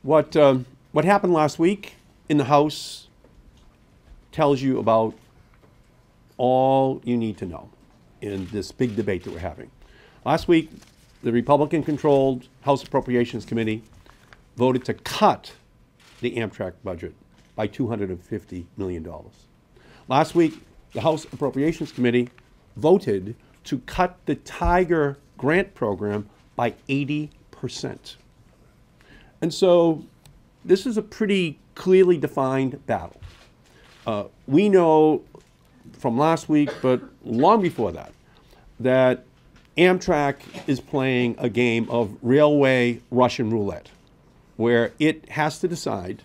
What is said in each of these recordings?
What happened last week in the House tells you about all you need to know in this big debate that we're having. Last week, the Republican-controlled House Appropriations Committee voted to cut the Amtrak budget by $250 million. Last week, the House Appropriations Committee voted to cut the Tiger grant program by 80%. And so this is a pretty clearly defined battle. We know from last week, but long before that, that Amtrak is playing a game of railway Russian roulette, where it has to decide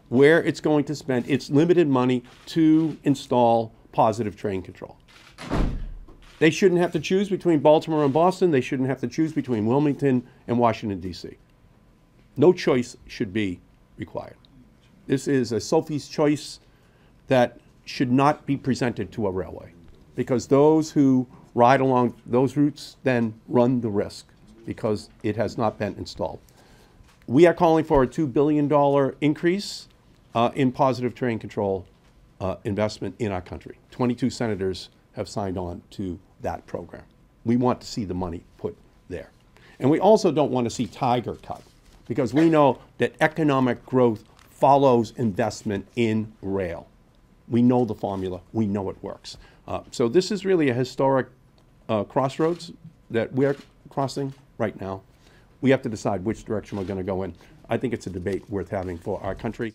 where it's going to spend its limited money to install positive train control. They shouldn't have to choose between Baltimore and Boston. They shouldn't have to choose between Wilmington and Washington, D.C. No choice should be required. This is a Sophie's choice that should not be presented to a railway, because those who ride along those routes then run the risk because it has not been installed. We are calling for a $2 billion increase in positive train control investment in our country. 22 senators have signed on to that program. We want to see the money put there. And we also don't want to see Tiger cut, because we know that economic growth follows investment in rail. We know the formula. We know it works. So this is really a historic crossroads that we're crossing right now. We have to decide which direction we're going to go in. I think it's a debate worth having for our country.